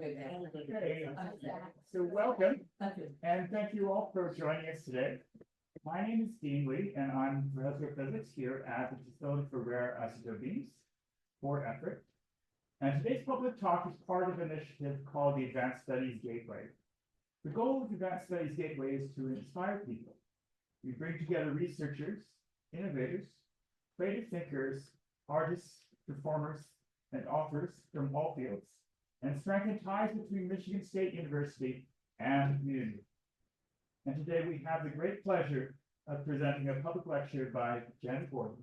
Okay, so welcome, and thank you all for joining us today. My name is Dean Lee, and I'm Professor of Physics here at the Facility for Rare Isotope Beams, or FRIB. And today's public talk is part of an initiative called the Advanced Studies Gateway. The goal of the Advanced Studies Gateway is to inspire people. We bring together researchers, innovators, creative thinkers, artists, performers, and authors from all fields, and strengthen ties between Michigan State University and the community. And today we have the great pleasure of presenting a public lecture by Janet Gordon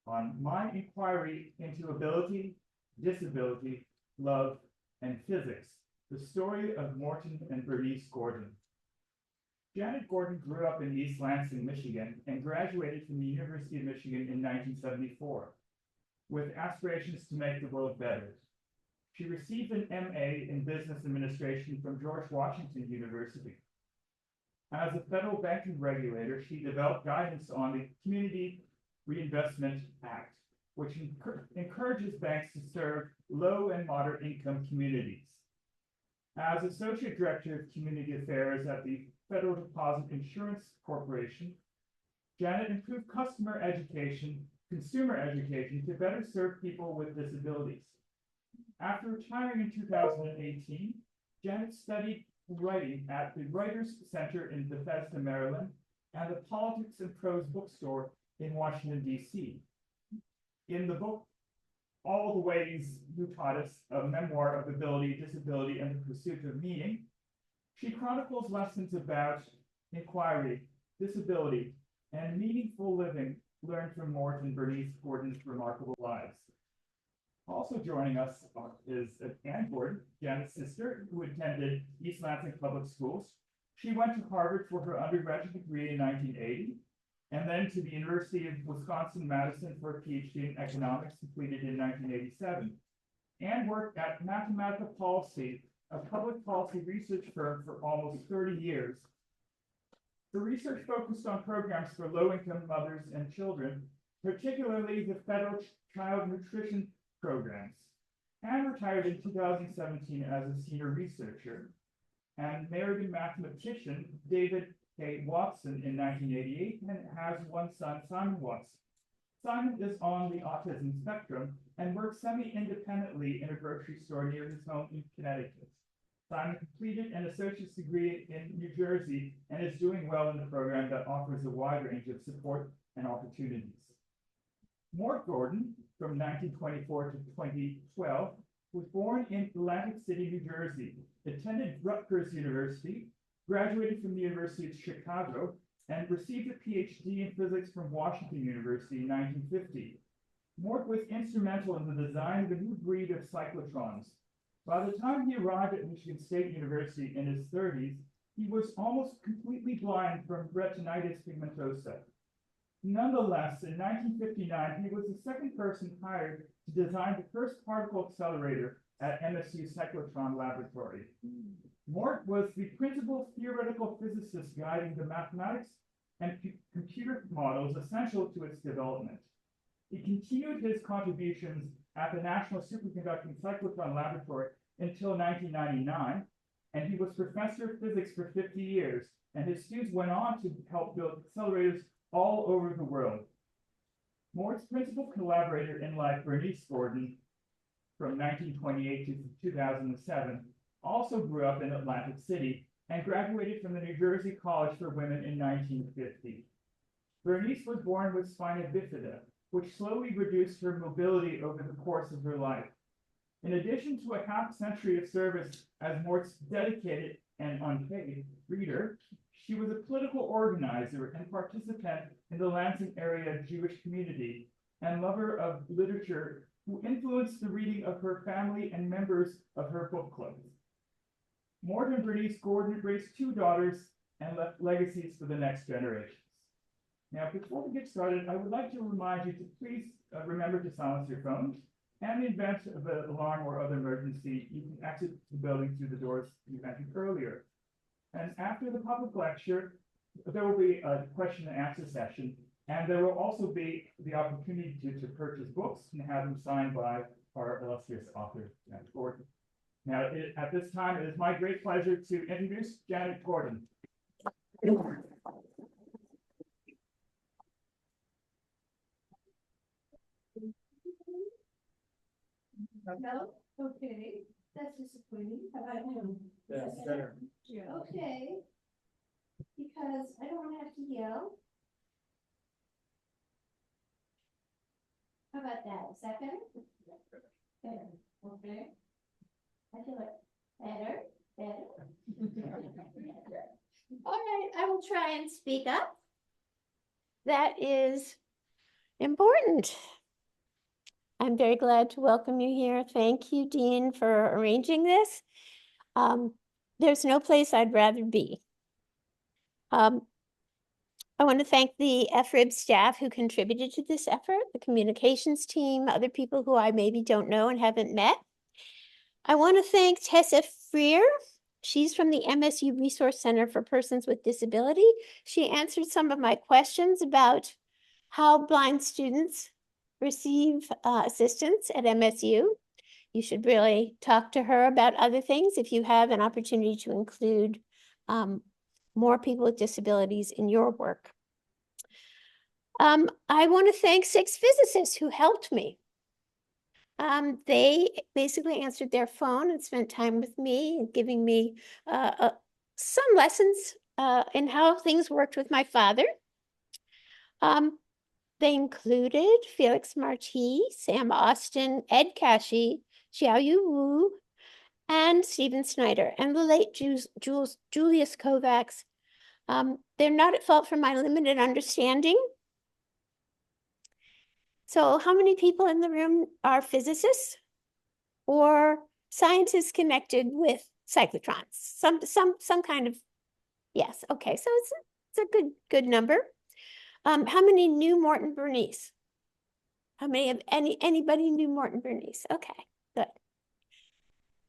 on My Inquiry into Ability, Disability, Love, and Physics, the story of Morton and Bernice Gordon. Janet Gordon grew up in East Lansing, Michigan, and graduated from the University of Michigan in 1974, with aspirations to make the world better. She received an MA in Business Administration from George Washington University. As a federal banking regulator, she developed guidance on the Community Reinvestment Act, which encourages banks to serve low and moderate income communities. As Associate Director of Community Affairs at the Federal Deposit Insurance Corporation, Janet improved consumer education to better serve people with disabilities. After retiring in 2018, Janet studied writing at the Writers Center in Bethesda, Maryland, and the Politics and Prose bookstore in Washington, D.C. In the book, All the Ways You Taught Us, a memoir of ability, disability, and the pursuit of meaning, she chronicles lessons about inquiry, disability, and meaningful living learned from Morton and Bernice Gordon's remarkable lives. Also joining us is Ann Gordon, Janet's sister, who attended East Lansing Public Schools. She went to Harvard for her undergraduate degree in 1980, and then to the University of Wisconsin-Madison for a PhD in economics completed in 1987. Ann worked at Mathematical Policy, a public policy research firm, for almost 30 years. Her research focused on programs for low-income mothers and children, particularly the federal child nutrition programs. Ann retired in 2017 as a senior researcher and married a mathematician, David K. Watson, in 1988, and has one son, Simon Watson. Simon is on the autism spectrum and works semi-independently in a grocery store near his home in Connecticut. Simon completed an associate's degree in New Jersey and is doing well in the program that offers a wide range of support and opportunities. Mort Gordon, from 1924 to 2012, was born in Atlantic City, New Jersey, attended Rutgers University, graduated from the University of Chicago, and received a PhD in physics from Washington University in 1950. Mort was instrumental in the design of a new breed of cyclotrons. By the time he arrived at Michigan State University in his 30s, he was almost completely blind from retinitis pigmentosa. Nonetheless, in 1959, he was the second person hired to design the first particle accelerator at MSU Cyclotron Laboratory. Mort was the principal theoretical physicist guiding the mathematics and computer models essential to its development. He continued his contributions at the National Superconducting Cyclotron Laboratory until 1999, and he was professor of physics for 50 years, and his students went on to help build accelerators all over the world. Mort's principal collaborator in life, Bernice Gordon, from 1928 to 2007, also grew up in Atlantic City and graduated from the New Jersey College for Women in 1950. Bernice was born with spina bifida, which slowly reduced her mobility over the course of her life. In addition to a half-century of service as Mort's dedicated and unpaid reader, she was a political organizer and participant in the Lansing area Jewish community and lover of literature who influenced the reading of her family and members of her book clubs. Morton and Bernice Gordon raised two daughters and left legacies for the next generations. Now, before we get started, I would like to remind you to please remember to silence your phones, and in the event of an alarm or other emergency, you can exit the building through the doors you entered earlier. And after the public lecture, there will be a question and answer session, and there will also be the opportunity to purchase books and have them signed by our illustrious author, Janet Gordon. Now, at this time, it is my great pleasure to introduce Janet Gordon. No? Okay, that's disappointing. How about you? That's better. Okay. Because I don't want to have to yell. How about that? Is that better? Better. Okay. I feel it. Better. All right, I will try and speak up. That is important. I'm very glad to welcome you here. Thank you, Dean, for arranging this. There's no place I'd rather be. I want to thank the FRIB staff who contributed to this effort, the communications team, other people who I maybe don't know and haven't met. I want to thank Tessa Freer. She's from the MSU Resource Center for Persons with Disability. She answered some of my questions about how blind students receive assistance at MSU. You should really talk to her about other things if you have an opportunity to include more people with disabilities in your work. I want to thank 6 physicists who helped me. They basically answered their phone and spent time with me and giving me some lessons in how things worked with my father. They included Felix Marti, Sam Austin, Ed Cashy, Xiaoyu Wu, and Stephen Snyder, and the late Julius Kovacs. They're not at fault for my limited understanding. So how many people in the room are physicists or scientists connected with cyclotrons? Some kind of, yes, okay, so it's a good number. How many knew Morton Bernice? How many of anybody knew Morton Bernice? Okay, good.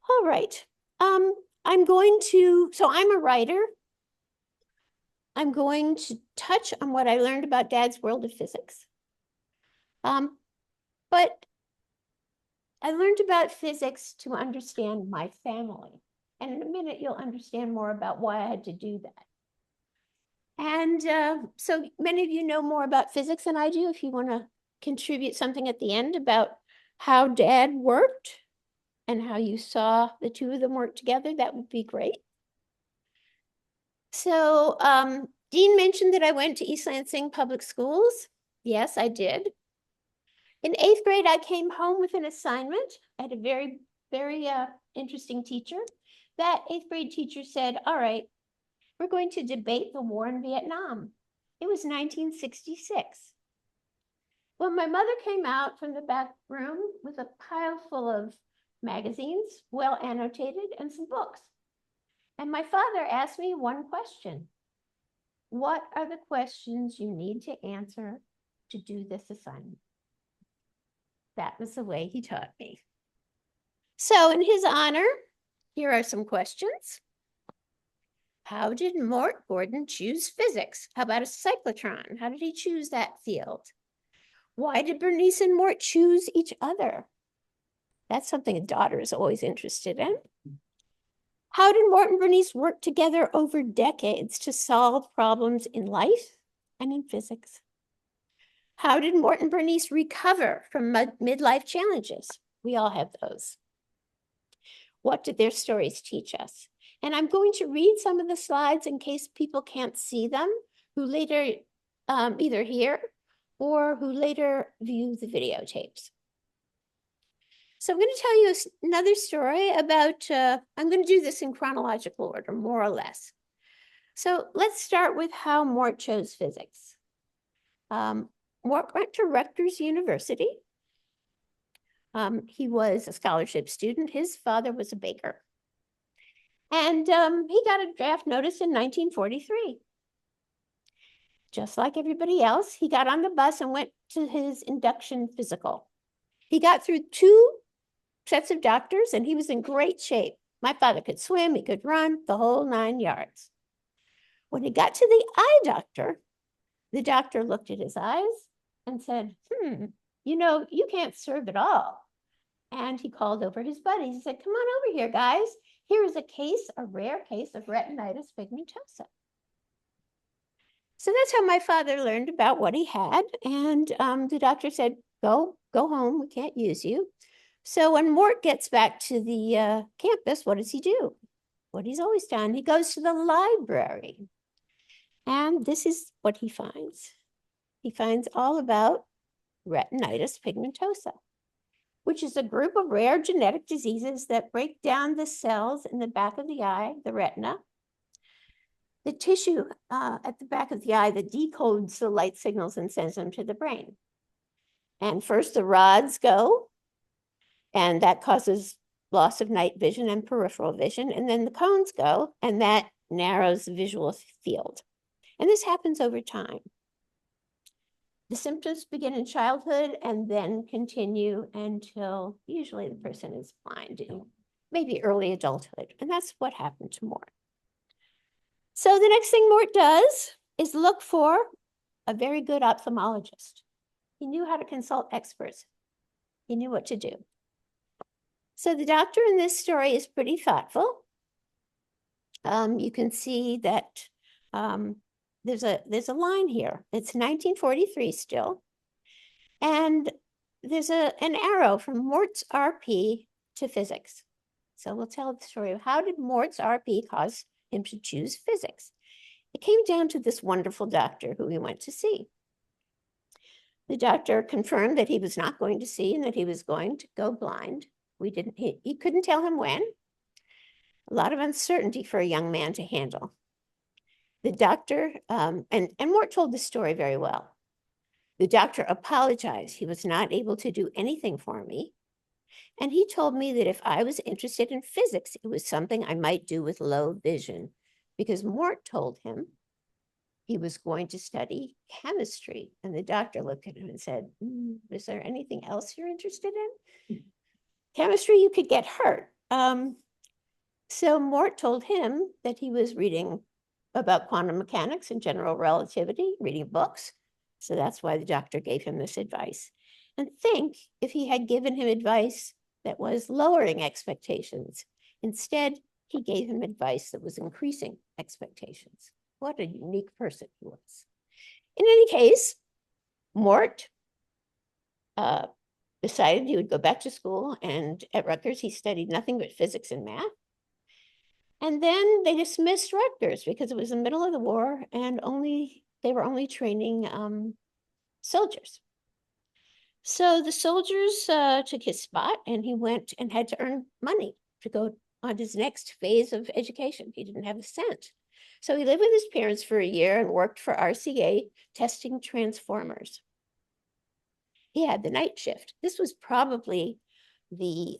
All right. So I'm a writer. I'm going to touch on what I learned about Dad's world of physics. But I learned about physics to understand my family. And in a minute, you'll understand more about why I had to do that. And so many of you know more about physics than I do. If you want to contribute something at the end about how Dad worked and how you saw the two of them work together, that would be great. So Dean mentioned that I went to East Lansing Public Schools. Yes, I did. In 8th grade, I came home with an assignment. I had a very, very interesting teacher. That 8th grade teacher said, all right, we're going to debate the war in Vietnam. It was 1966. Well, my mother came out from the back room with a pile full of magazines, well annotated, and some books. And my father asked me one question. What are the questions you need to answer to do this assignment? That was the way he taught me. So in his honor, here are some questions. How did Mort Gordon choose physics? How about a cyclotron? How did he choose that field? Why did Bernice and Mort choose each other? That's something a daughter is always interested in. How did Mort and Bernice work together over decades to solve problems in life and in physics? How did Mort and Bernice recover from midlife challenges? We all have those. What did their stories teach us? And I'm going to read some of the slides in case people can't see them, who later either hear or who later view the videotapes. So I'm going to tell you another story about, I'm going to do this in chronological order, more or less. So let's start with how Mort chose physics. Mort went to Rutgers University. He was a scholarship student. His father was a baker. And he got a draft notice in 1943. Just like everybody else, he got on the bus and went to his induction physical. He got through 2 sets of doctors and he was in great shape. My father could swim, he could run, the whole 9 yards. When he got to the eye doctor, the doctor looked at his eyes and said, you know, you can't serve at all. And he called over his buddies. He said, come on over here, guys. Here is a rare case of retinitis pigmentosa. So that's how my father learned about what he had. And the doctor said, go home. We can't use you. So when Mort gets back to the campus, what does he do? What he's always done. He goes to the library. And this is what he finds. He finds all about retinitis pigmentosa, which is a group of rare genetic diseases that break down the cells in the back of the eye, the retina, the tissue at the back of the eye that decodes the light signals and sends them to the brain. And first the rods go, and that causes loss of night vision and peripheral vision. And then the cones go, and that narrows the visual field. And this happens over time. The symptoms begin in childhood and then continue until usually the person is blind in maybe early adulthood. And that's what happened to Mort. So the next thing Mort does is look for a very good ophthalmologist. He knew how to consult experts. He knew what to do. So the doctor in this story is pretty thoughtful. You can see that there's a line here. It's 1943 still. And there's an arrow from Mort's RP to physics. So we'll tell the story of how did Mort's RP cause him to choose physics. It came down to this wonderful doctor who he went to see. The doctor confirmed that he was not going to see and that he was going to go blind. He couldn't tell him when. A lot of uncertainty for a young man to handle. The doctor, and Mort told the story very well. The doctor apologized. He was not able to do anything for me. And he told me that if I was interested in physics, it was something I might do with low vision, because Mort told him he was going to study chemistry. And the doctor looked at him and said, is there anything else you're interested in? Chemistry, you could get hurt. So Mort told him that he was reading about quantum mechanics and general relativity, reading books. So that's why the doctor gave him this advice. And think if he had given him advice that was lowering expectations. Instead, he gave him advice that was increasing expectations. What a unique person he was. In any case, Mort decided he would go back to school, and at Rutgers, he studied nothing but physics and math. And then they dismissed Rutgers because it was the middle of the war and they were only training soldiers. So the soldiers took his spot, and he went and had to earn money to go on his next phase of education. He didn't have a cent. So he lived with his parents for a year and worked for RCA testing transformers. He had the night shift. This was probably the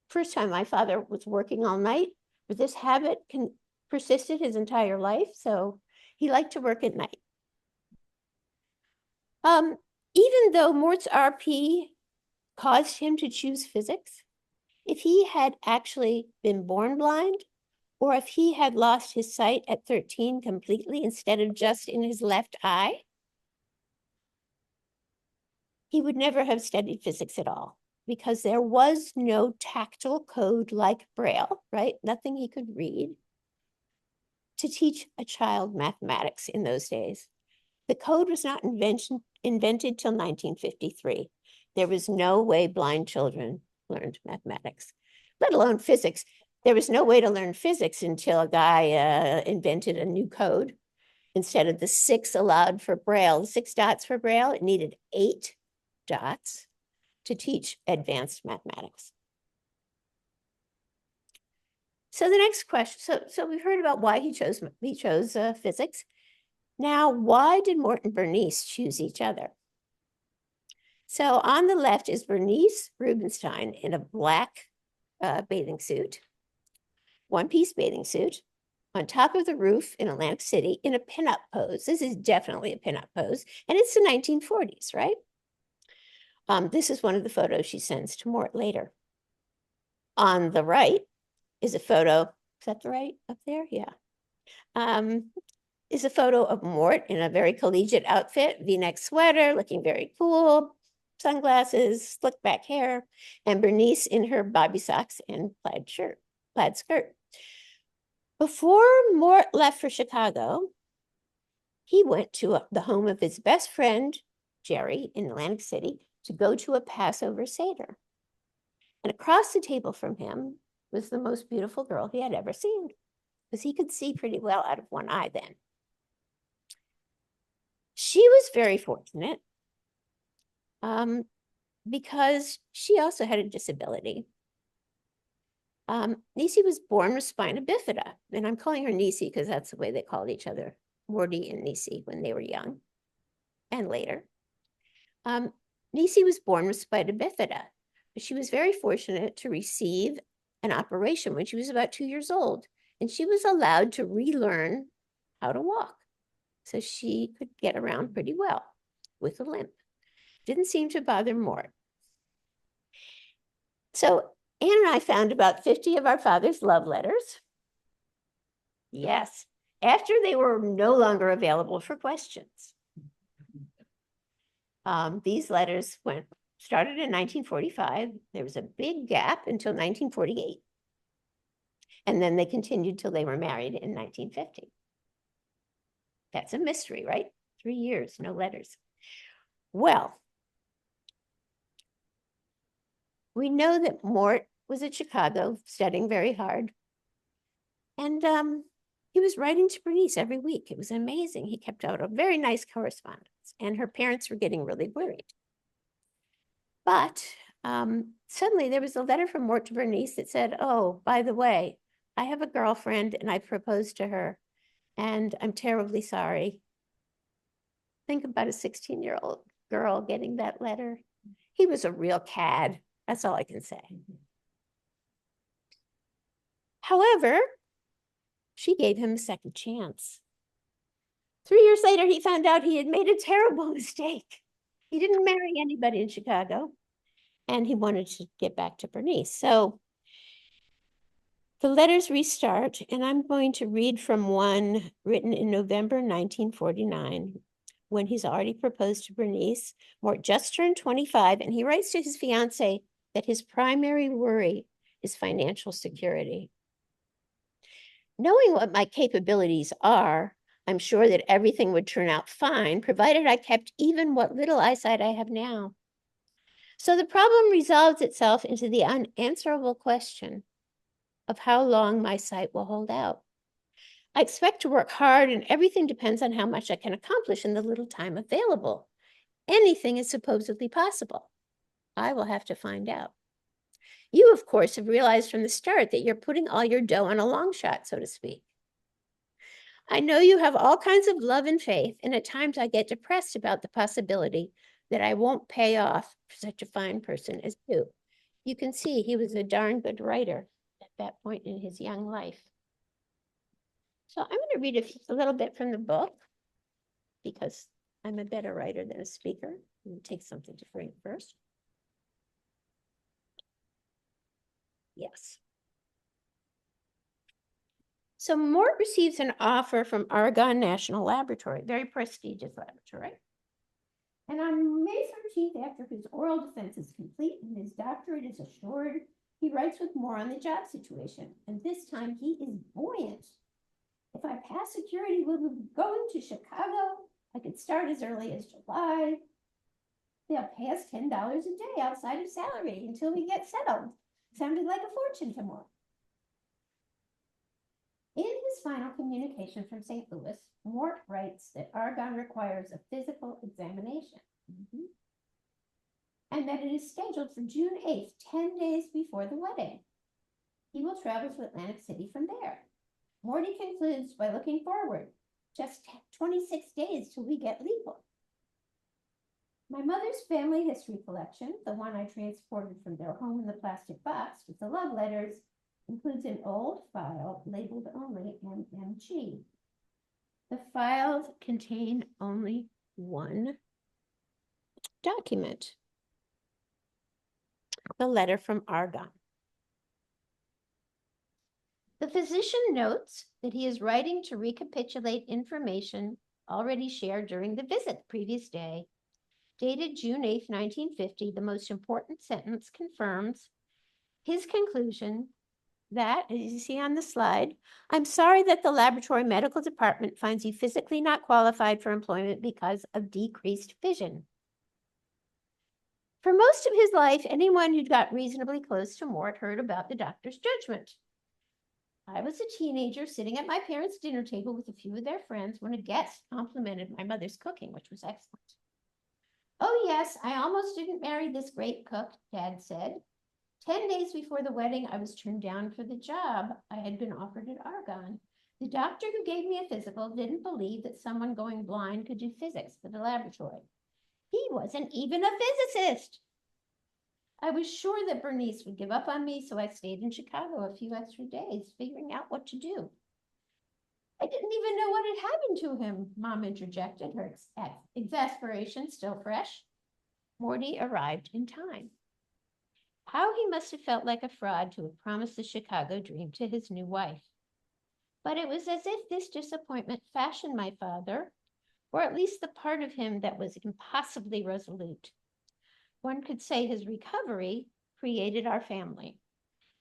first time my father was working all night, but this habit persisted his entire life. So he liked to work at night. Even though Mort's RP caused him to choose physics, if he had actually been born blind, or if he had lost his sight at 13 completely instead of just in his left eye, he would never have studied physics at all, because there was no tactile code like Braille, right? Nothing he could read to teach a child mathematics in those days. The code was not invented till 1953. There was no way blind children learned mathematics, let alone physics. There was no way to learn physics until a guy invented a new code. Instead of the 6 allowed for Braille, the 6 dots for Braille, it needed 8 dots to teach advanced mathematics. So the next question, so we've heard about why he chose physics. Now, why did Morton and Bernice choose each other? So on the left is Bernice Rubenstein in a black bathing suit, one-piece bathing suit, on top of the roof in Atlantic City in a pinup pose. This is definitely a pinup pose, and it's the 1940s, right? This is one of the photos she sends to Mort later. On the right is a photo, is that the right up there? Yeah. Is a photo of Mort in a very collegiate outfit, V-neck sweater, looking very cool. sunglasses, slick back hair, and Bernice in her bobby socks and plaid skirt. Before Mort left for Chicago, he went to the home of his best friend, Jerry, in Atlantic City, to go to a Passover Seder. And across the table from him was the most beautiful girl he had ever seen, because he could see pretty well out of one eye then. She was very fortunate because she also had a disability. Nisi was born with spina bifida, and I'm calling her Nisi because that's the way they called each other, Morty and Nisi, when they were young and later. Nisi was born with spina bifida, but she was very fortunate to receive an operation when she was about 2 years old, and she was allowed to relearn how to walk. So she could get around pretty well with a limp. Didn't seem to bother Mort. So Anne and I found about 50 of our father's love letters. Yes, after they were no longer available for questions. These letters started in 1945. There was a big gap until 1948. And then they continued till they were married in 1950. That's a mystery, right? 3 years, no letters. Well, we know that Mort was at Chicago studying very hard. And he was writing to Bernice every week. It was amazing. He kept out a very nice correspondence, and her parents were getting really worried. But suddenly there was a letter from Mort to Bernice that said, oh, by the way, I have a girlfriend and I proposed to her, and I'm terribly sorry. Think about a 16-year-old girl getting that letter. He was a real cad. That's all I can say. However, she gave him a second chance. 3 years later, he found out he had made a terrible mistake. He didn't marry anybody in Chicago, and he wanted to get back to Bernice. So the letters restart, and I'm going to read from one written in November 1949, when he's already proposed to Bernice. Mort just turned 25, and he writes to his fiancée that his primary worry is financial security. Knowing what my capabilities are, I'm sure that everything would turn out fine, provided I kept even what little eyesight I have now. So the problem resolves itself into the unanswerable question of how long my sight will hold out. I expect to work hard, and everything depends on how much I can accomplish in the little time available. Anything is supposedly possible. I will have to find out. You, of course, have realized from the start that you're putting all your dough on a long shot, so to speak. I know you have all kinds of love and faith, and at times I get depressed about the possibility that I won't pay off for such a fine person as you. You can see he was a darn good writer at that point in his young life. So I'm going to read a little bit from the book, because I'm a better writer than a speaker. I'm going to take something to drink first. Yes. So Mort receives an offer from Argonne National Laboratory, very prestigious laboratory. And on May 13th, after his oral defense is complete and his doctorate is assured, he writes with more on the job situation. And this time he is buoyant. If I pass security, we'll be going to Chicago. I could start as early as July. They'll pay us $10 a day outside of salary until we get settled. Sounded like a fortune to Mort. In his final communication from St. Louis, Mort writes that Argonne requires a physical examination. And that it is scheduled for June 8th, 10 days before the wedding. He will travel to Atlantic City from there. Morty concludes by looking forward, just 26 days till we get legal. My mother's family history collection, the one I transported from their home in the plastic box with the love letters, includes an old file labeled only MMG. The files contain only one document, the letter from Argonne. The physician notes that he is writing to recapitulate information already shared during the visit the previous day, dated June 8th, 1950, the most important sentence confirms his conclusion that, as you see on the slide, I'm sorry that the laboratory medical department finds you physically not qualified for employment because of decreased vision. For most of his life, anyone who got reasonably close to Mort heard about the doctor's judgment. I was a teenager sitting at my parents' dinner table with a few of their friends when a guest complimented my mother's cooking, which was excellent. Oh yes, I almost didn't marry this great cook, Dad said. 10 days before the wedding, I was turned down for the job I had been offered at Argonne. The doctor who gave me a physical didn't believe that someone going blind could do physics for the laboratory. He wasn't even a physicist. I was sure that Bernice would give up on me, so I stayed in Chicago a few extra days, figuring out what to do. I didn't even know what had happened to him, Mom interjected, her exasperation still fresh. Morty arrived in time. How he must have felt like a fraud to have promised the Chicago dream to his new wife. But it was as if this disappointment fashioned my father, or at least the part of him that was impossibly resolute. One could say his recovery created our family.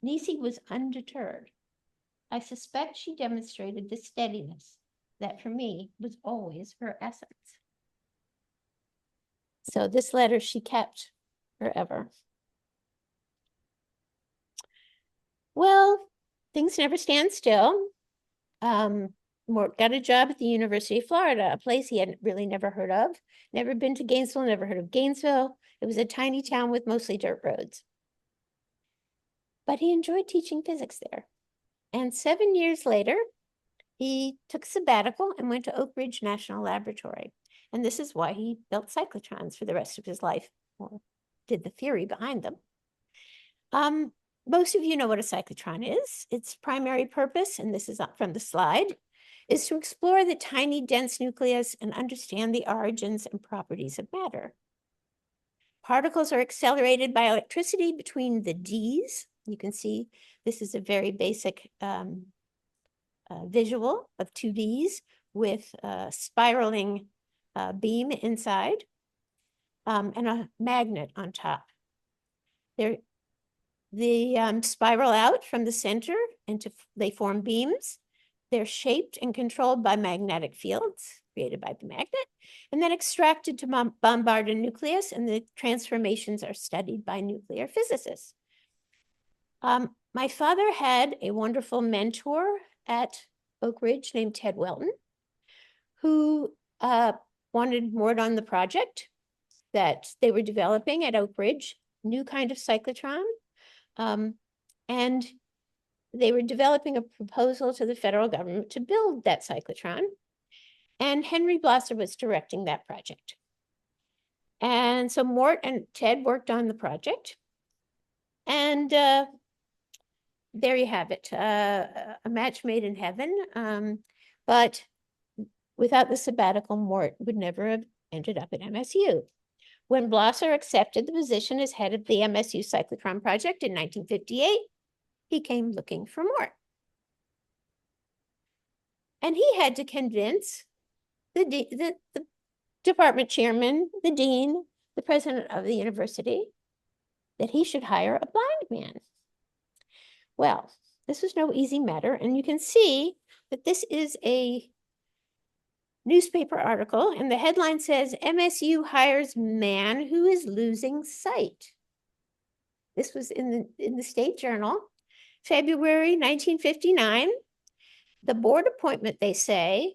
Nisi was undeterred. I suspect she demonstrated the steadiness that for me was always her essence. So this letter she kept forever. Well, things never stand still. Mort got a job at the University of Florida, a place he had really never heard of, never been to Gainesville, never heard of Gainesville. It was a tiny town with mostly dirt roads. But he enjoyed teaching physics there. And 7 years later, he took a sabbatical and went to Oak Ridge National Laboratory. And this is why he built cyclotrons for the rest of his life, or did the theory behind them. Most of you know what a cyclotron is. Its primary purpose, and this is up from the slide, is to explore the tiny dense nucleus and understand the origins and properties of matter. Particles are accelerated by electricity between the Ds. You can see this is a very basic visual of 2Ds with a spiraling beam inside and a magnet on top. They spiral out from the center and they form beams. They're shaped and controlled by magnetic fields created by the magnet, and then extracted to bombard a nucleus, and the transformations are studied by nuclear physicists. My father had a wonderful mentor at Oak Ridge named Ted Welton, who wanted Mort on the project that they were developing at Oak Ridge, new kind of cyclotron. And they were developing a proposal to the federal government to build that cyclotron. And Henry Blosser was directing that project. And so Mort and Ted worked on the project. And there you have it, a match made in heaven. But without the sabbatical, Mort would never have ended up at MSU. When Blosser accepted the position as head of the MSU cyclotron project in 1958, he came looking for Mort. And he had to convince the department chairman, the dean, the president of the university, that he should hire a blind man. Well, this was no easy matter, and you can see that this is a newspaper article, and the headline says, MSU hires man who is losing sight. This was in the State Journal, February 1959. The board appointment, they say,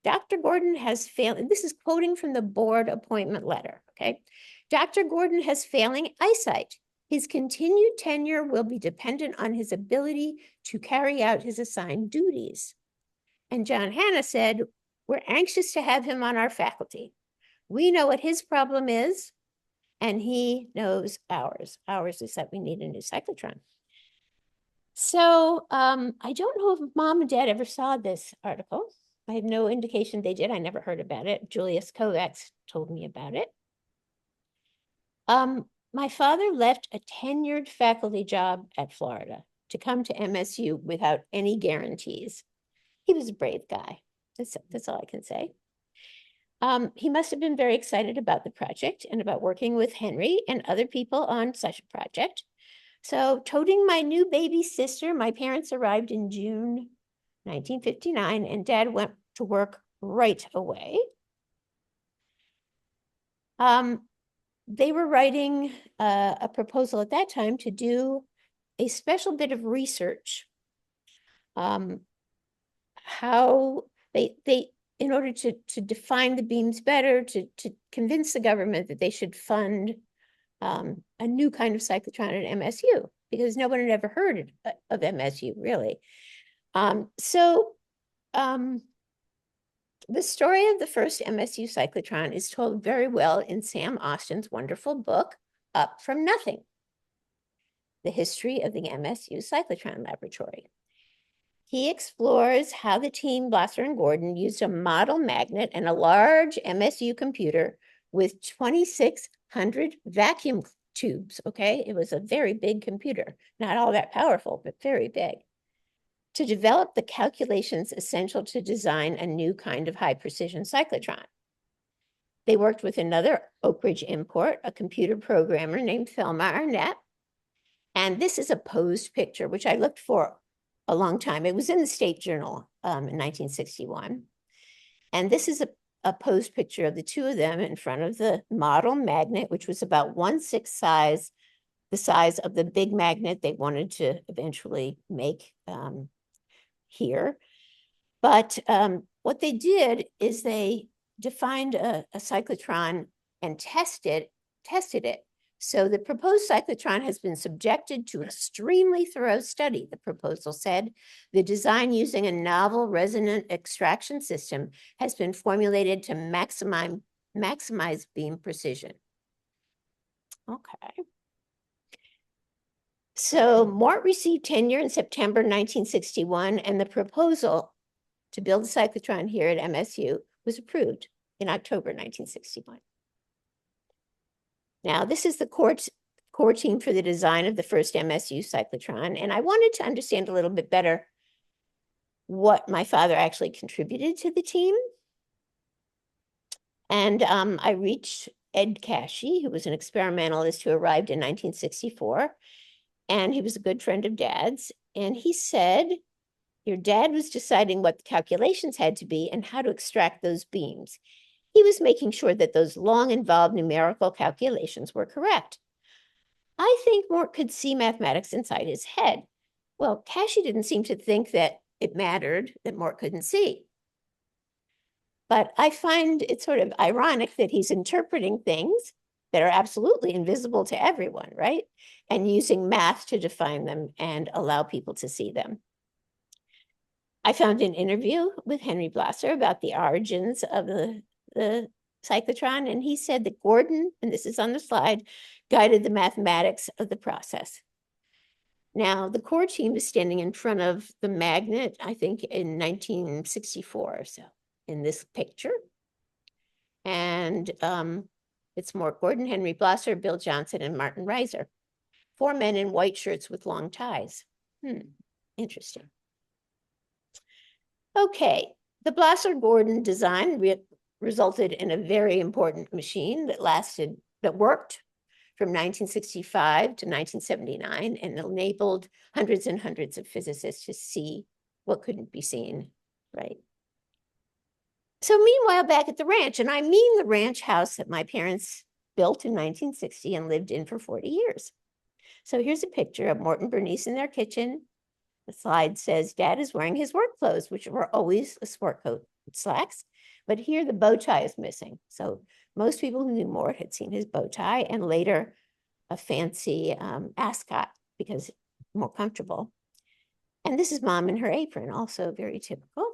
Dr. Gordon has failed. This is quoting from the board appointment letter, okay? Dr. Gordon has failing eyesight. His continued tenure will be dependent on his ability to carry out his assigned duties. And John Hanna said, we're anxious to have him on our faculty. We know what his problem is, and he knows ours. Ours is that we need a new cyclotron. So I don't know if Mom and Dad ever saw this article. I have no indication they did. I never heard about it. Julius Kovacs told me about it. My father left a tenured faculty job at Florida to come to MSU without any guarantees. He was a brave guy. That's all I can say. He must have been very excited about the project and about working with Henry and other people on such a project. So, toting my new baby sister, my parents arrived in June 1959, and Dad went to work right away. They were writing a proposal at that time to do a special bit of research. How they in order to define the beams better, to convince the government that they should fund a new kind of cyclotron at MSU, because no one had ever heard of MSU, really. The story of the first MSU cyclotron is told very well in Sam Austin's wonderful book, Up From Nothing, The History of the MSU Cyclotron Laboratory. He explores how the team, Blasser and Gordon, used a model magnet and a large MSU computer with 2,600 vacuum tubes, okay? It was a very big computer, not all that powerful, but very big, to develop the calculations essential to design a new kind of high-precision cyclotron. They worked with another Oak Ridge import, a computer programmer named Thelma Arnett. And this is a posed picture, which I looked for a long time. It was in the State Journal in 1961. And this is a posed picture of the two of them in front of the model magnet, which was about 1/6 the size of the big magnet they wanted to eventually make here. But what they did is they defined a cyclotron and tested it. So the proposed cyclotron has been subjected to extremely thorough study, the proposal said. The design using a novel resonant extraction system has been formulated to maximize beam precision. Okay. So Mort received tenure in September 1961, and the proposal to build a cyclotron here at MSU was approved in October 1961. Now, this is the core team for the design of the first MSU cyclotron, and I wanted to understand a little bit better what my father actually contributed to the team. And I reached Ed Cashy, who was an experimentalist who arrived in 1964, and he was a good friend of Dad's. And he said, your dad was deciding what the calculations had to be and how to extract those beams. He was making sure that those long involved numerical calculations were correct. I think Mort could see mathematics inside his head. Well, Cashy didn't seem to think that it mattered that Mort couldn't see. But I find it sort of ironic that he's interpreting things that are absolutely invisible to everyone, right? And using math to define them and allow people to see them. I found an interview with Henry Blasser about the origins of the cyclotron, and he said that Gordon, and this is on the slide, guided the mathematics of the process. Now, the core team is standing in front of the magnet, I think in 1964 or so, in this picture. And it's Mort Gordon, Henry Blasser, Bill Johnson, and Martin Reiser. 4 men in white shirts with long ties. Interesting. Okay, the Blasser-Gordon design resulted in a very important machine that worked from 1965 to 1979 and enabled hundreds and hundreds of physicists to see what couldn't be seen, right? So meanwhile, back at the ranch, and I mean the ranch house that my parents built in 1960 and lived in for 40 years. So here's a picture of Morton, Bernice in their kitchen. The slide says Dad is wearing his work clothes, which were always a sport coat and slacks. But here the bow tie is missing. So most people who knew Mort had seen his bow tie and later a fancy ascot because more comfortable. And this is Mom in her apron, also very typical.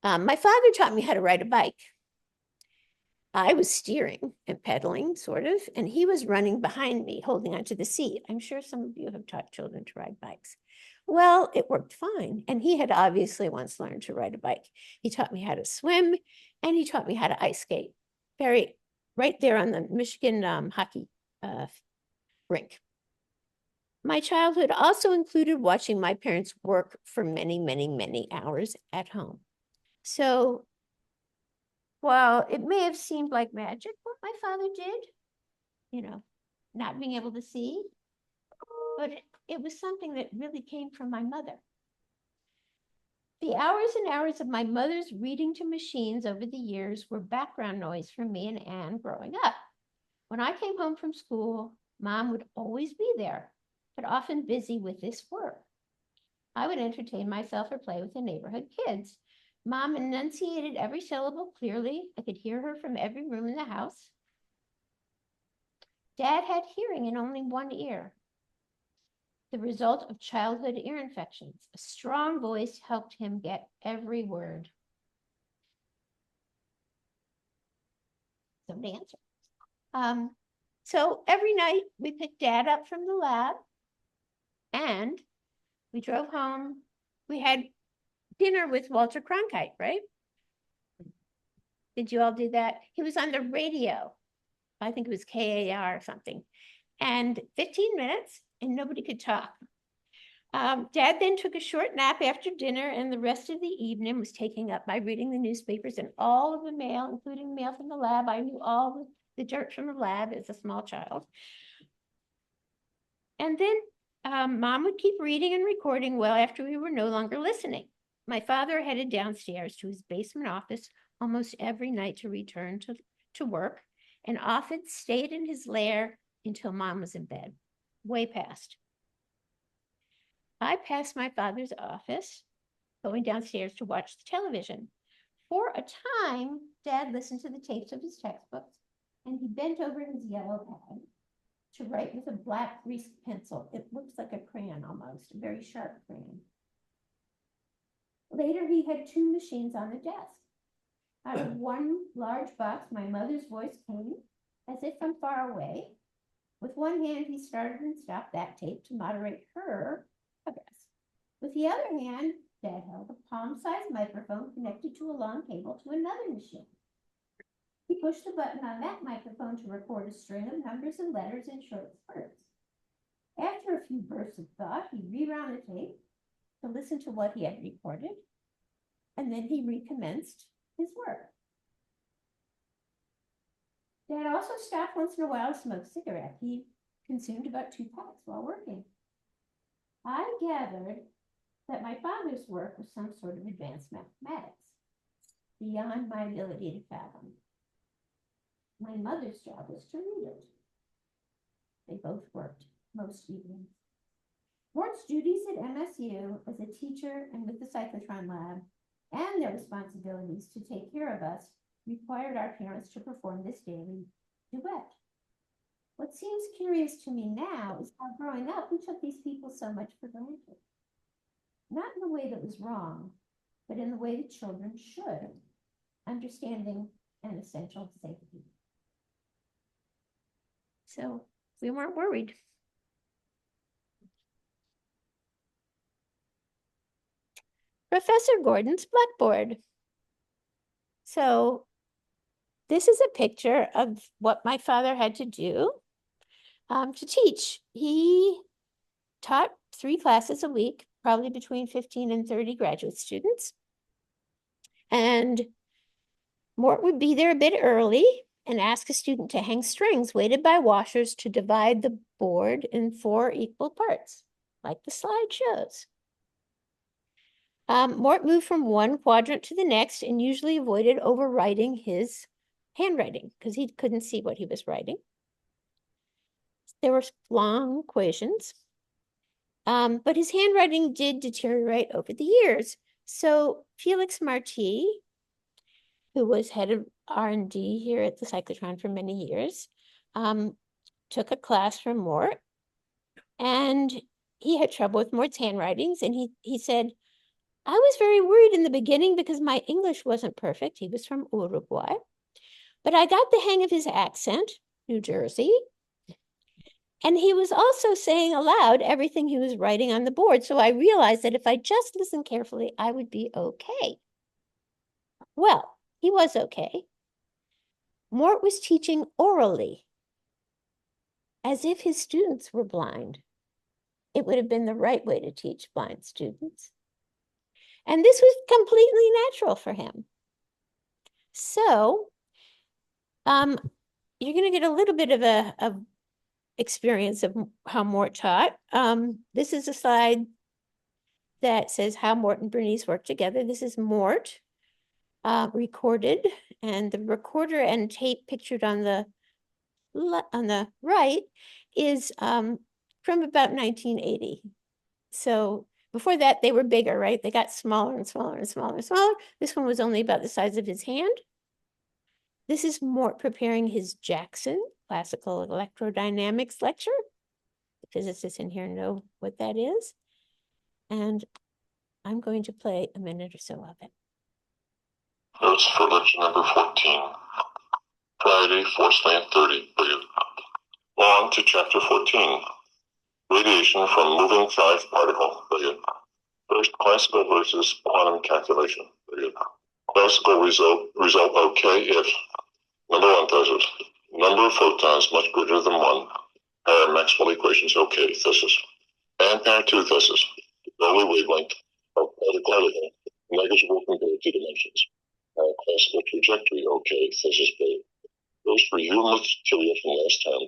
My father taught me how to ride a bike. I was steering and pedaling, sort of, and he was running behind me, holding onto the seat. I'm sure some of you have taught children to ride bikes. Well, it worked fine. And he had obviously once learned to ride a bike. He taught me how to swim, and he taught me how to ice skate. Right there on the Michigan hockey rink. My childhood also included watching my parents work for many, many, many hours at home. So Well, it may have seemed like magic what my father did, you know, not being able to see, but it was something that really came from my mother. The hours and hours of my mother's reading to machines over the years were background noise for me and Anne growing up. When I came home from school, Mom would always be there, but often busy with this work. I would entertain myself or play with the neighborhood kids. Mom enunciated every syllable clearly. I could hear her from every room in the house. Dad had hearing in only one ear, the result of childhood ear infections. A strong voice helped him get every word. Somebody answer. So every night we picked Dad up from the lab and we drove home. We had dinner with Walter Cronkite, right? Did you all do that? He was on the radio. I think it was KAR or something. And 15 minutes and nobody could talk. Dad then took a short nap after dinner, and the rest of the evening was taken up by reading the newspapers and all of the mail, including mail from the lab. I knew all the dirt from the lab as a small child. And then Mom would keep reading and recording well after we were no longer listening. My father headed downstairs to his basement office almost every night to return to work, and often stayed in his lair until Mom was in bed, way past. I passed my father's office, going downstairs to watch the television. For a time, Dad listened to the tapes of his textbooks, and he bent over his yellow pad to write with a black greased pencil. It looks like a crayon almost, a very sharp crayon. Later, he had two machines on the desk. Out of one large box, my mother's voice came, as if from far away. With one hand, he started and stopped that tape to moderate her progress. With the other hand, Dad held a palm-sized microphone connected to a long cable to another machine. He pushed the button on that microphone to record a string of numbers and letters in short spurts. After a few bursts of thought, he rewound the tape to listen to what he had recorded, and then he recommenced his work. Dad also stopped once in a while to smoke a cigarette. He consumed about 2 packs while working. I gathered that my father's work was some sort of advanced mathematics, beyond my ability to fathom. My mother's job was to read it. They both worked most evenings. Mort's duties at MSU as a teacher and with the cyclotron lab, and their responsibilities to take care of us, required our parents to perform this daily duet. What seems curious to me now is how growing up we took these people so much for granted. Not in the way that was wrong, but in the way that children should, understanding an essential safety. So we weren't worried. Professor Gordon's blackboard. So this is a picture of what my father had to do to teach. He taught 3 classes a week, probably between 15 and 30 graduate students. And Mort would be there a bit early and ask a student to hang strings weighted by washers to divide the board in 4 equal parts, like the slide shows. Mort moved from one quadrant to the next and usually avoided overwriting his handwriting because he couldn't see what he was writing. There were long equations, but his handwriting did deteriorate over the years. So Felix Marti, who was head of R&D here at the cyclotron for many years, took a class from Mort, and he had trouble with Mort's handwritings, and he said, I was very worried in the beginning because my English wasn't perfect. He was from Uruguay, but I got the hang of his accent, New Jersey, and he was also saying aloud everything he was writing on the board, so I realized that if I just listened carefully, I would be okay. Well, he was okay. Mort was teaching orally, as if his students were blind. It would have been the right way to teach blind students. And this was completely natural for him. So, you're going to get a little bit of a experience of how Mort taught. This is a slide that says how Morton and Bernice work together. This is Mort recorded, and the recorder and tape pictured on the right is from about 1980. So before that, they were bigger, right? They got smaller and smaller and smaller and smaller. This one was only about the size of his hand. This is Mort preparing his Jackson classical electrodynamics lecture. The physicists in here know what that is. And I'm going to play a minute or so of it. Notes for lecture number 14. Friday, force length 30. Brilliant. On to chapter 14. Radiation from moving charged particle. Brilliant. First, classical versus quantum calculation. Brilliant. Classical result okay if number 1,000. Number of photons much greater than 1. Pair Maxwell equations okay. Thesis. And pair 2 thesis. The early wavelength of particle negligible compared to dimensions. Classical trajectory okay. Thesis B. First, review material from last time.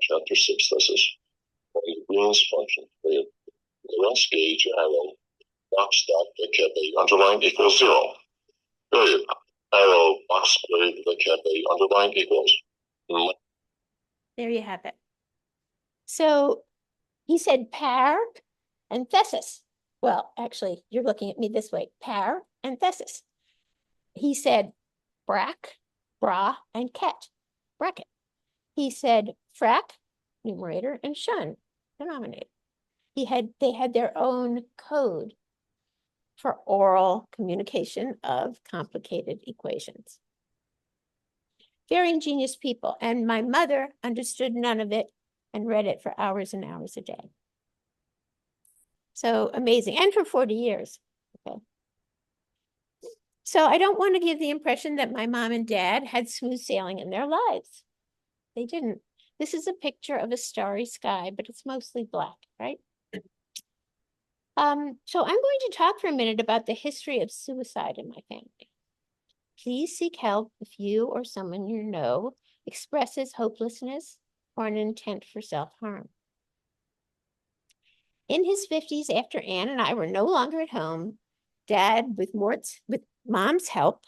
Chapter 6 thesis. On the Green's function. The Lorentz gauge arrow box dot the kappa underline equals 0. Period. Arrow box squared the kappa underline equals. There you have it. So he said pair and thesis. Well, actually, you're looking at me this way. Pair and thesis. He said brack, bra, and ket, bracket. He said frac, numerator, and shun, denominator. They had their own code for oral communication of complicated equations. Very ingenious people. And my mother understood none of it and read it for hours and hours a day. So amazing. And for 40 years. Okay. So I don't want to give the impression that my mom and dad had smooth sailing in their lives. They didn't. This is a picture of a starry sky, but it's mostly black, right? So I'm going to talk for a minute about the history of suicide in my family. Please seek help if you or someone you know expresses hopelessness or an intent for self-harm. In his 50s, after Anne and I were no longer at home, Dad, with Mom's help,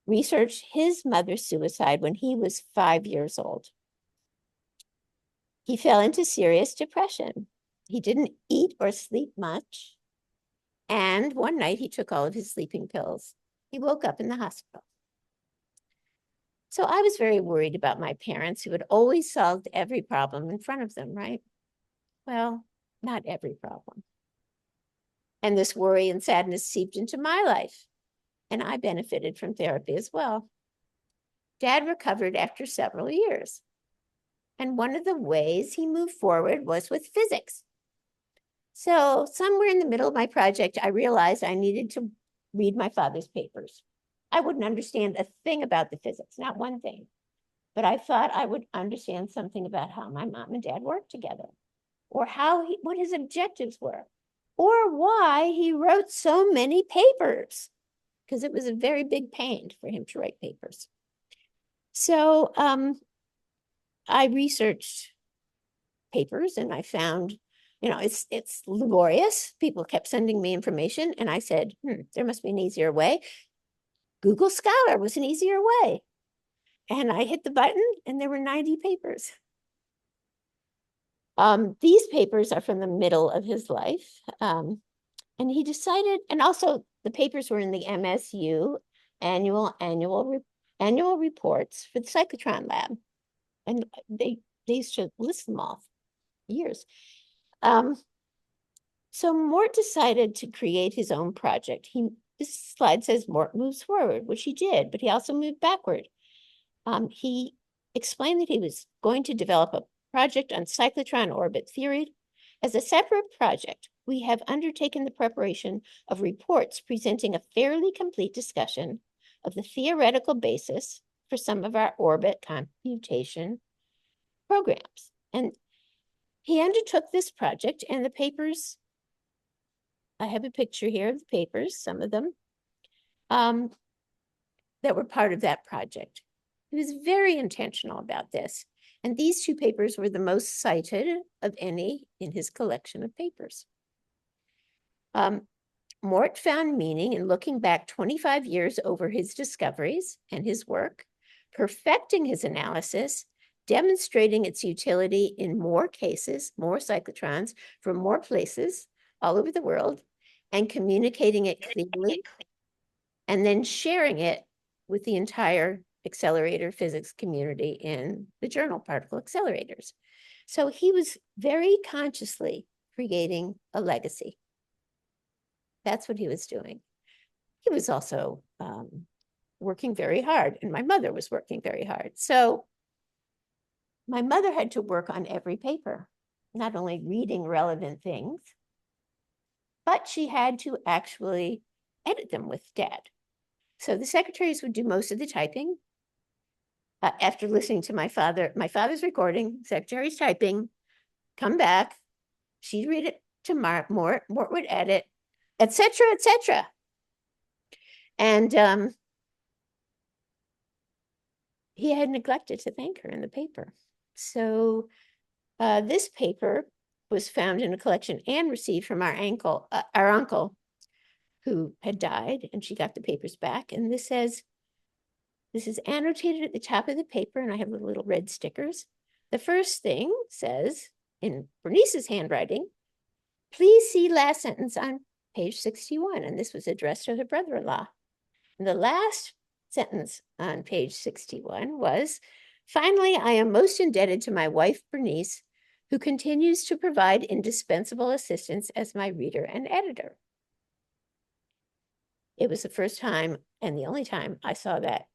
researched his mother's suicide when he was 5 years old. He fell into serious depression. He didn't eat or sleep much. And one night he took all of his sleeping pills. He woke up in the hospital. So I was very worried about my parents who had always solved every problem in front of them, right? Well, not every problem. And this worry and sadness seeped into my life. And I benefited from therapy as well. Dad recovered after several years. And one of the ways he moved forward was with physics. So somewhere in the middle of my project, I realized I needed to read my father's papers. I wouldn't understand a thing about the physics, not one thing. But I thought I would understand something about how my mom and dad worked together, or what his objectives were, or why he wrote so many papers, because it was a very big pain for him to write papers. So I researched papers and I found, it's laborious. People kept sending me information and I said, there must be an easier way. Google Scholar was an easier way. And I hit the button and there were 90 papers. These papers are from the middle of his life. And he decided, and also the papers were in the MSU annual reports for the cyclotron lab. And they used to list them off years. So Mort decided to create his own project. This slide says Mort moves forward, which he did, but he also moved backward. He explained that he was going to develop a project on cyclotron orbit theory. As a separate project, we have undertaken the preparation of reports presenting a fairly complete discussion of the theoretical basis for some of our orbit computation programs. And he undertook this project, and the papers, I have a picture here of the papers, some of them. that were part of that project. He was very intentional about this. And these two papers were the most cited of any in his collection of papers. Mort found meaning in looking back 25 years over his discoveries and his work, perfecting his analysis, demonstrating its utility in more cases, more cyclotrons from more places all over the world, and communicating it clearly, and then sharing it with the entire accelerator physics community in the journal Particle Accelerators. So he was very consciously creating a legacy. That's what he was doing. He was also working very hard, and my mother was working very hard. So my mother had to work on every paper, not only reading relevant things, but she had to actually edit them with Dad. So the secretaries would do most of the typing. After listening to my father's recording, secretary's typing, come back, she'd read it to Mort would edit, etc., etc. And he had neglected to thank her in the paper. So this paper was found in a collection Anne received from our uncle, who had died, and she got the papers back. And this says, this is annotated at the top of the paper, and I have the little red stickers. The first thing says, in Bernice's handwriting, please see last sentence on page 61. And this was addressed to her brother-in-law. And the last sentence on page 61 was, finally, I am most indebted to my wife, Bernice, who continues to provide indispensable assistance as my reader and editor. It was the first time and the only time I saw that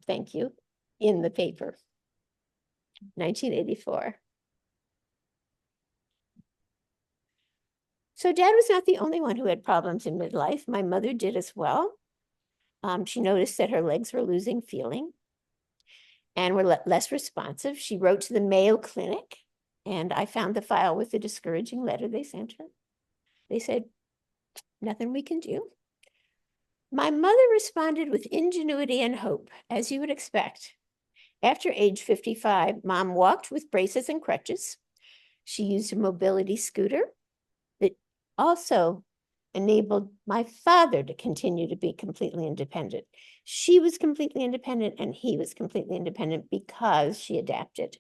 thank you in the paper, 1984. So Dad was not the only one who had problems in midlife. My mother did as well. She noticed that her legs were losing feeling and were less responsive. She wrote to the Mayo Clinic, and I found the file with the discouraging letter they sent her. They said, nothing we can do. My mother responded with ingenuity and hope, as you would expect. After age 55, Mom walked with braces and crutches. She used a mobility scooter that also enabled my father to continue to be completely independent. She was completely independent and he was completely independent because she adapted.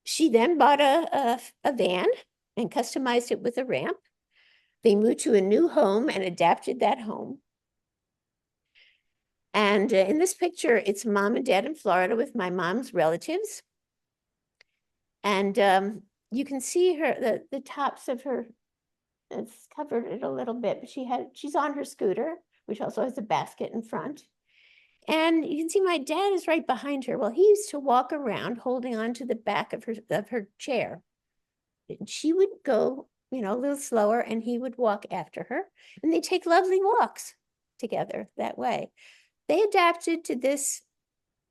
She then bought a van and customized it with a ramp. They moved to a new home and adapted that home. And in this picture, it's Mom and Dad in Florida with my mom's relatives. And you can see her, the tops of her, it's covered it a little bit, but she's on her scooter, which also has a basket in front. And you can see my dad is right behind her. Well, he used to walk around holding on to the back of her chair. And she would go, a little slower, and he would walk after her. And they take lovely walks together that way. They adapted to this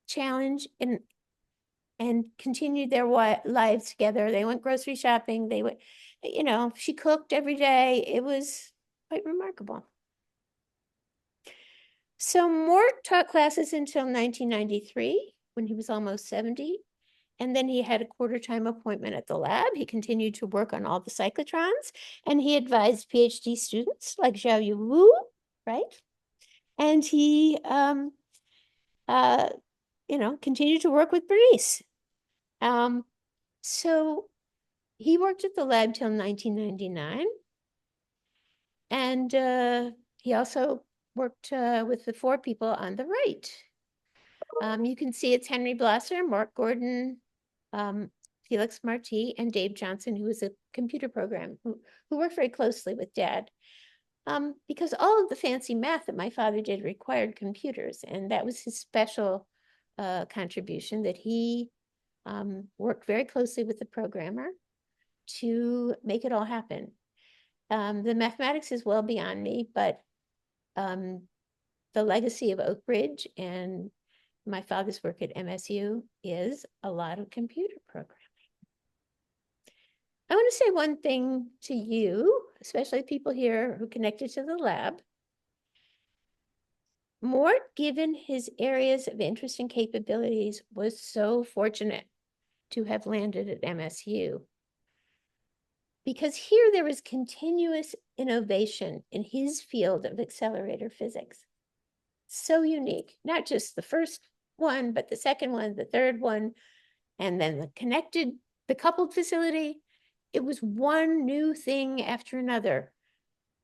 challenge and continued their lives together. They went grocery shopping. They went, she cooked every day. It was quite remarkable. So Mort taught classes until 1993, when he was almost 70. And then he had a quarter-time appointment at the lab. He continued to work on all the cyclotrons, and he advised PhD students like Xiaoyu Wu, right? And he, continued to work with Bernice. So he worked at the lab till 1999. And he also worked with the four people on the right. You can see it's Henry Blosser, Mark Gordon, Felix Marti, and Dave Johnson, who was a computer program, who worked very closely with Dad. Because all of the fancy math that my father did required computers, and that was his special contribution, that he worked very closely with the programmer to make it all happen. The mathematics is well beyond me, but the legacy of Oak Ridge and my father's work at MSU is a lot of computer programming. I want to say one thing to you, especially people here who connected to the lab. Mort, given his areas of interest and capabilities, was so fortunate to have landed at MSU. Because here there was continuous innovation in his field of accelerator physics. So unique, not just the first one, but the second one, the third one, and then the coupled facility. It was one new thing after another.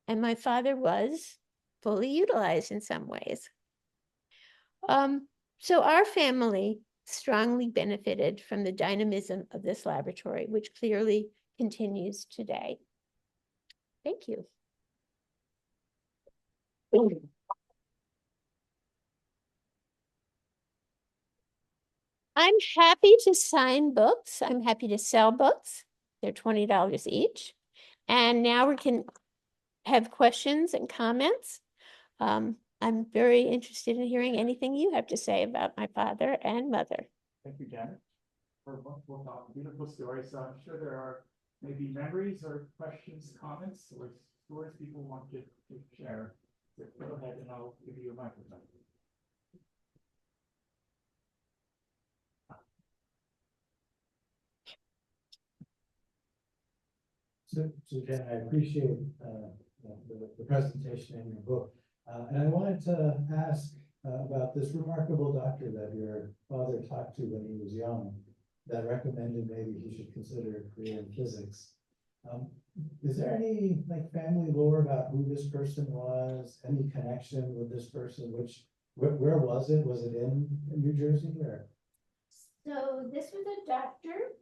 And my father was fully utilized in some ways. So our family strongly benefited from the dynamism of this laboratory, which clearly continues today. Thank you. I'm happy to sign books. I'm happy to sell books. They're $20 each. And now we can have questions and comments. I'm very interested in hearing anything you have to say about my father and mother. Thank you, Janet, for a beautiful story. So I'm sure there are maybe memories or questions, comments, or stories people want to share. So go ahead and I'll give you a microphone. So Jen, I appreciate the presentation in your book. And I wanted to ask about this remarkable doctor that your father talked to when he was young that recommended maybe he should consider a career in physics. Is there any family lore about who this person was, any connection with this person? Where was it? Was it in New Jersey or? So this was a doctor.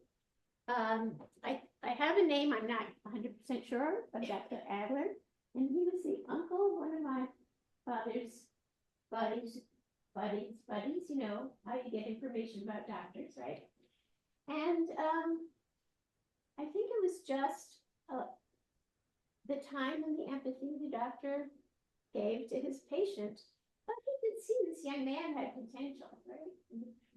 I have a name, I'm not 100% sure, but Dr. Adler. And he was the uncle of one of my father's buddies, you know, how you get information about doctors, right? And I think it was just the time and the empathy the doctor gave to his patient. But he could see this young man had potential, right?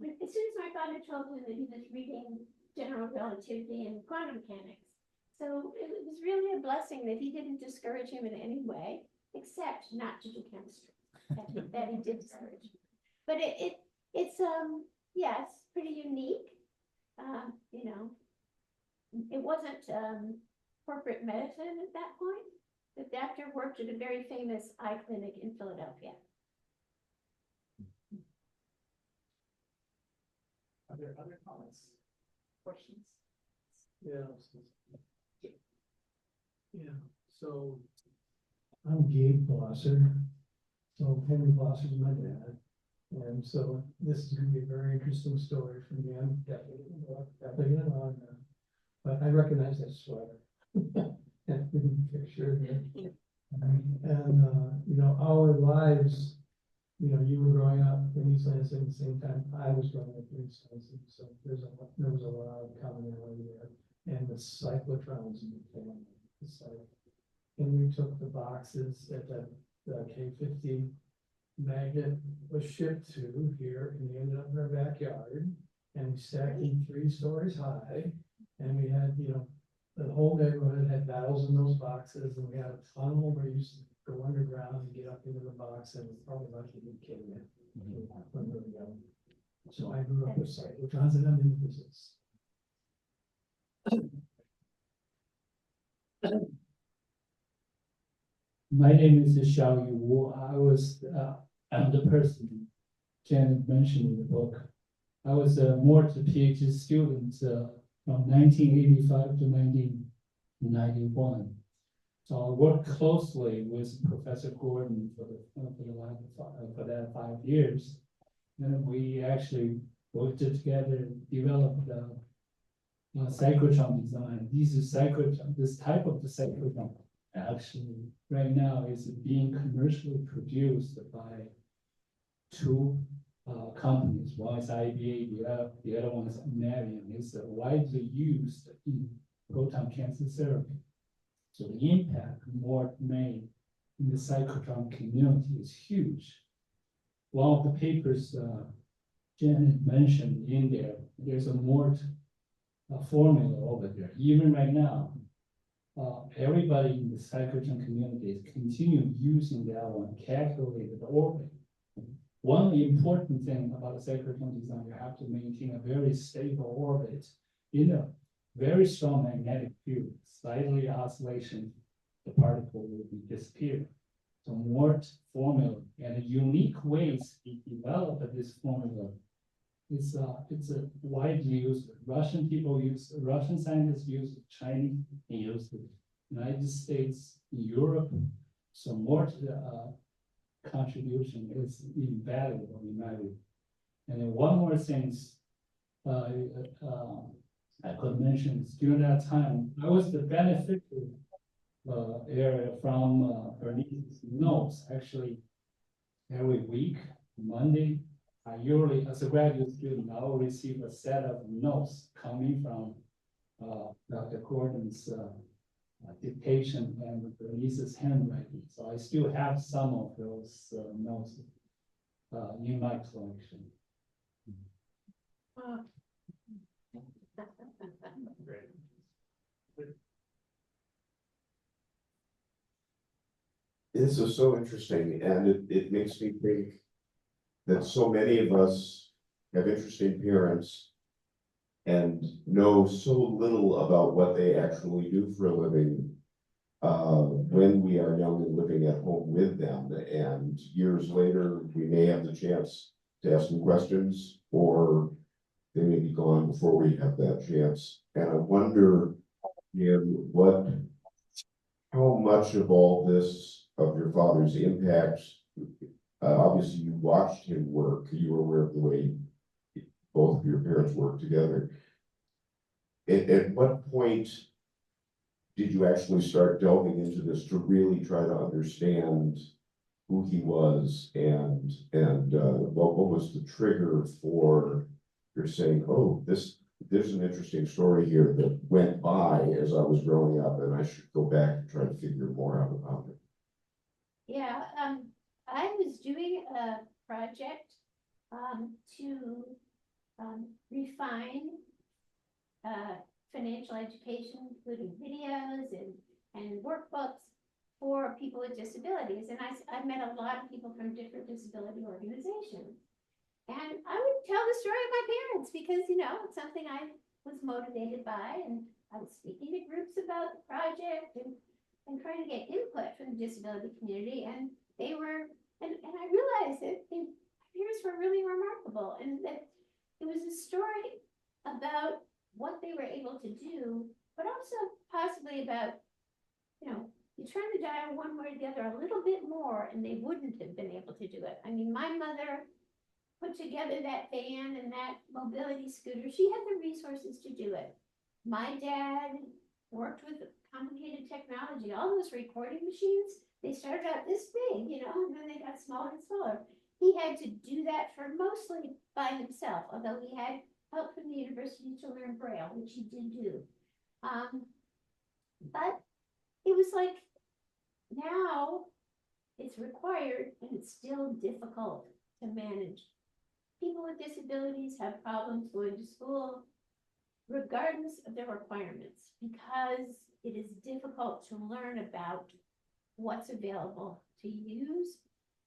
As soon as my father told him that he was reading general relativity and quantum mechanics. So it was really a blessing that he didn't discourage him in any way, except not to do chemistry. that he did discourage him. But it's pretty unique. You know, it wasn't corporate medicine at that point. The doctor worked at a very famous eye clinic in Philadelphia. Are there other comments? Questions? Yeah, so I'm Gabe Blosser. So Henry Blosser is my dad. And so this is going to be a very interesting story for me. I'm definitely going on. But I recognize that sweater. And picture. And you know, our lives, you know, you were growing up in East Lansing at the same time I was growing up in East Lansing. So there was a lot of commonality there. And the cyclotrons in the family. It's like, and we took the boxes that the K50 magnet was shipped to here, and we ended up in our backyard, and we stacked them 3 stories high, and we had, you know, the whole neighborhood had battles in those boxes, and we had a tunnel where you used to go underground and get up into the box, and probably lucky to get in it. So I grew up with cyclotrons, and I'm in physics. My name is Xiaoyu Wu. I'm the person Janet mentioned in the book. I was a Morton PhD student from 1985 to 1991. So I worked closely with Professor Gordon for that 5 years. And we actually worked together and developed the cyclotron design. This type of the cyclotron actually right now is being commercially produced by 2 companies. One is IBA, the other one is Navion. It's widely used in proton cancer therapy. So the impact Mort made in the cyclotron community is huge. One of the papers Janet mentioned in there, there's a Mort formula over there. Even right now, everybody in the cyclotron community is continue using that one, calculated the orbit One important thing about a cyclotron design, you have to maintain a very stable orbit in a very strong magnetic field. Slightly oscillation, the particle will be disappear. So Morton formula and unique ways he developed this formula. It's a widely used. Russian people use, Russian scientists use it, Chinese use it, United States, Europe. So Morton contribution is invaluable in my view. And then one more thing, I could mention is during that time, I was the beneficiary area from Bernice's notes. Actually, every week, Monday, I usually, as a graduate student, I will receive a set of notes coming from Dr. Gordon's dictation and Bernice's handwriting. So I still have some of those notes in my collection. Great. This is so interesting, and it makes me think that so many of us have interesting parents and know so little about what they actually do for a living when we are young and living at home with them. And years later, we may have the chance to ask them questions, or they may be gone before we have that chance. And I wonder, how much of all this, of your father's impact, obviously you watched him work, you were aware of the way both of your parents worked together. At what point did you actually start delving into this to really try to understand who he was, and what was the trigger for your saying, oh, there's an interesting story here that went by as I was growing up, and I should go back and try to figure more out about it? Yeah, I was doing a project to refine financial education, including videos and workbooks for people with disabilities. And I met a lot of people from different disability organizations. And I would tell the story of my parents because, you know, it's something I was motivated by. And I was speaking to groups about the project and trying to get input from the disability community. And they were, and I realized that my parents were really remarkable, and that it was a story about what they were able to do, but also possibly about, you know, you turn the dial one way or the other a little bit more and they wouldn't have been able to do it. I mean, my mother put together that van and that mobility scooter. She had the resources to do it. My dad worked with complicated technology. All those recording machines, they started out this big, you know, and then they got smaller and smaller. He had to do that for mostly by himself, although he had help from the university to learn Braille, which he did do. But it was like, now it's required and it's still difficult to manage. People with disabilities have problems going to school, regardless of their requirements, because it is difficult to learn about what's available to use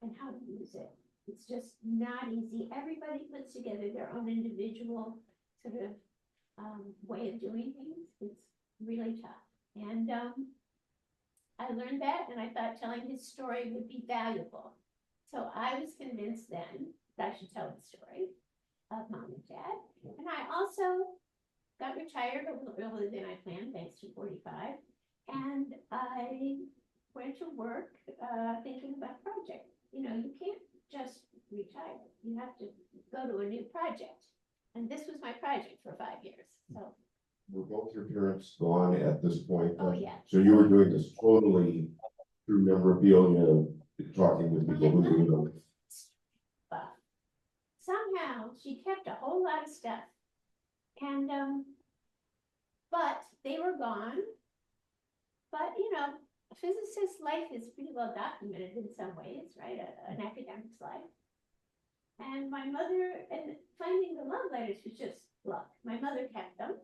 and how to use it. It's just not easy. Everybody puts together their own individual sort of way of doing things. It's really tough. And I learned that, and I thought telling his story would be valuable. So I was convinced then that I should tell the story of Mom and Dad. And I also got retired a little earlier than I planned, thanks to 45. And I went to work thinking about project. You know, you can't just retire. You have to go to a new project. And this was my project for 5 years. So. Were both your parents gone at this point? Oh, yeah. So you were doing this totally through memorabilia, talking with people who you know. But somehow she kept a whole lot of stuff. And, but they were gone. But, you know, a physicist's life is pretty well documented in some ways, right? An academic's life. And my mother, and finding the love letters was just luck. My mother kept them.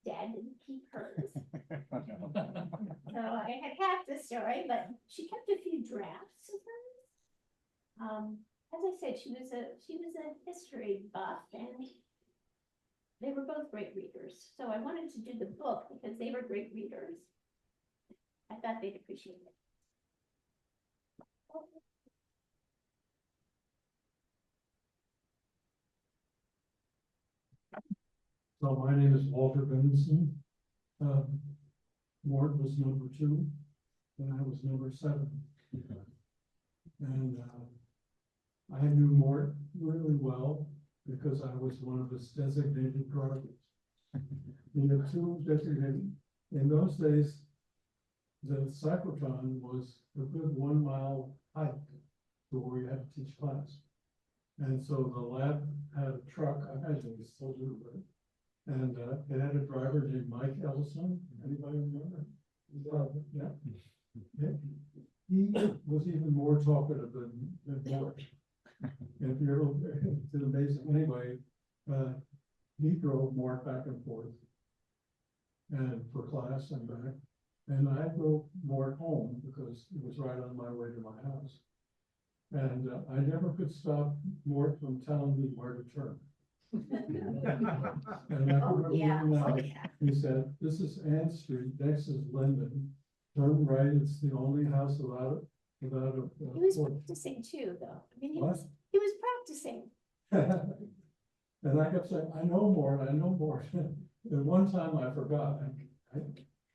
Dad didn't keep hers. So I had half the story, but she kept a few drafts of hers. as I said, she was a history buff, and they were both great readers. So I wanted to do the book because they were great readers. I thought they'd appreciate it. So my name is Walter Benson. Mort was number 2, and I was number 7. And I knew Mort really well because I was one of his designated guardians. We had 2 designated. In those days, the cyclotron was a good 1 mile hike to where you had to teach class. And so the lab had a truck, I imagine we still do, right? And it had a driver named Mike Ellison. Anybody remember? Yeah. He was even more talkative than Mort. If you're, it's amazing. Anyway, he drove Mort back and forth and for class and back. And I drove Mort home because it was right on my way to my house. And I never could stop Mort from telling me where to turn. And I remember he said, "This is Ann Street, next is Linden. Turn right, it's the only house without He was practicing too, though. I mean, he was practicing. And I kept saying, I know more. And one time I forgot, I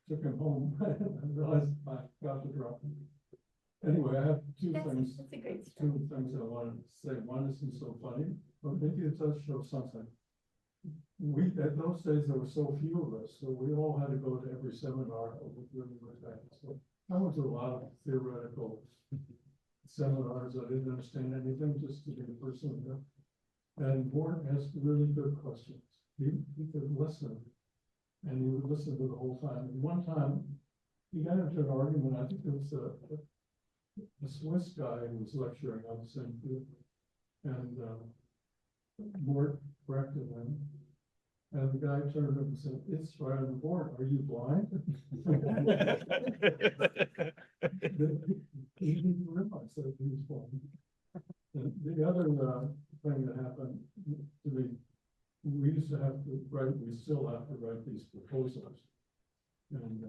took him home and realized I forgot to drop him. Anyway, I have two things I wanted to say. One isn't so funny, but maybe it does show something. At those days, there were so few of us, so we all had to go to every seminar. So I went to a lot of theoretical seminars. I didn't understand anything, just to be a person there. And Morton has really good questions. He could listen, and he would listen to the whole time. And one time, he got into an argument. I think it was a Swiss guy who was lecturing on the same field, and Mort corrected him. And the guy turned up and said, "It's right on the board. Are you blind?" He didn't realize that he was blind. And the other thing that happened to me, we used to have to write, we still have to write these proposals. And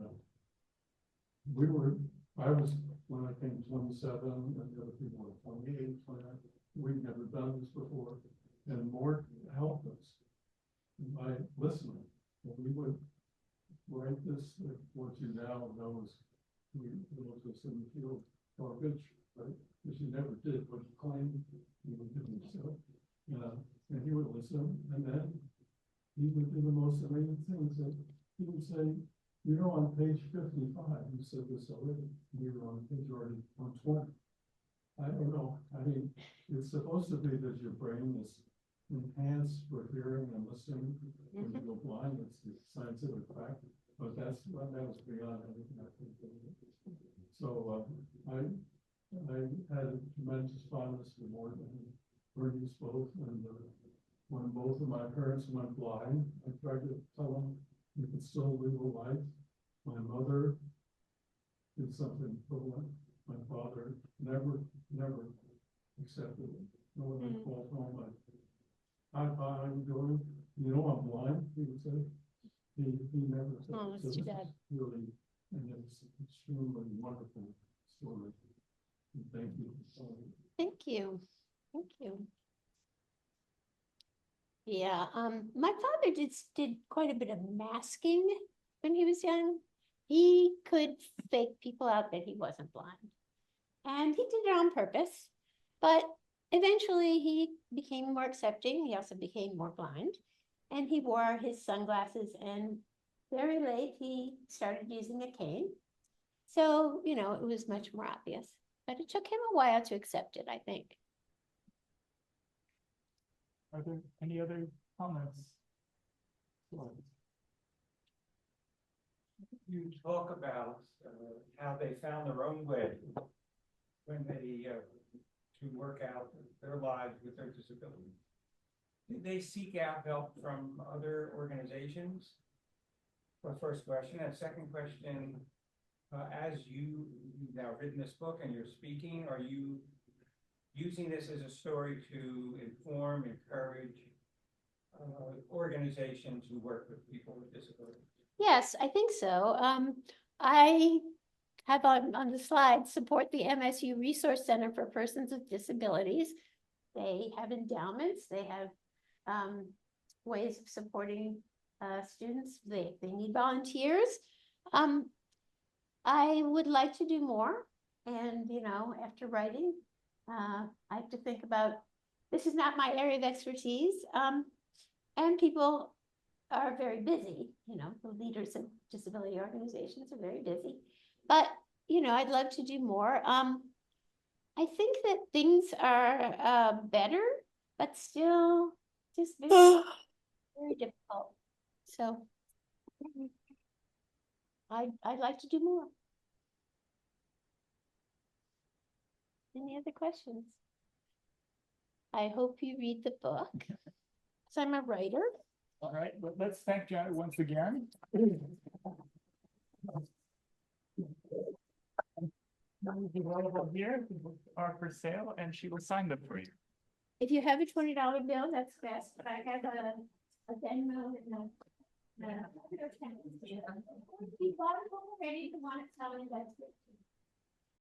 I was, when I came 27, and the other people were 28, 29. We'd never done this before. And Mort helped us by listening. And we would write this, what you now know as we wrote this in the field garbage, right? Which you never did, but you claimed you would do so. And he would listen, and then he would do the most amazing things. That he would say, "You know, on page 55, you said this already. We were on page already 120. I don't know. I mean, it's supposed to be that your brain is enhanced for hearing and listening. When you go blind, it's the scientific fact. But that was beyond anything I could do. So I had a tremendous fondness for Morton and Bernice both. And when both of my parents went blind, I tried to tell them you could still live a life. My mother did something for them. My father never accepted it. No one called home. Hi, how are you doing? You know, I'm blind, he would say. He never said. Oh, that's too bad. Really, and it's extremely wonderful story. And thank you. Thank you. Thank you. Yeah, my father did quite a bit of masking when he was young. He could fake people out that he wasn't blind. And he did it on purpose, but eventually he became more accepting. He also became more blind, and he wore his sunglasses, and very late he started using a cane. So, you know, it was much more obvious, but it took him a while to accept it, I think. Are there any other comments? You talk about how they found their own way when they to work out their lives with their disability. Did they seek out help from other organizations? The first question. And second question, as you've now written this book and you're speaking, are you using this as a story to inform, encourage organizations who work with people with disabilities. Yes, I think so. I have on the slide, support the MSU Resource Center for Persons with Disabilities. They have endowments, they have ways of supporting students. They need volunteers. I would like to do more. And, you know, after writing, I have to think about, this is not my area of expertise. And people are very busy, you know, the leaders of disability organizations are very busy. But, you know, I'd love to do more. I think that things are better, but still just very, very difficult. So I'd like to do more. Any other questions? I hope you read the book. So I'm a writer. All right, let's thank Janet once again. Available here are for sale, and she will sign them for you. If you have a $20 bill, that's best, but I have a Venmo and a. If you want it already, if you want it selling, that's good.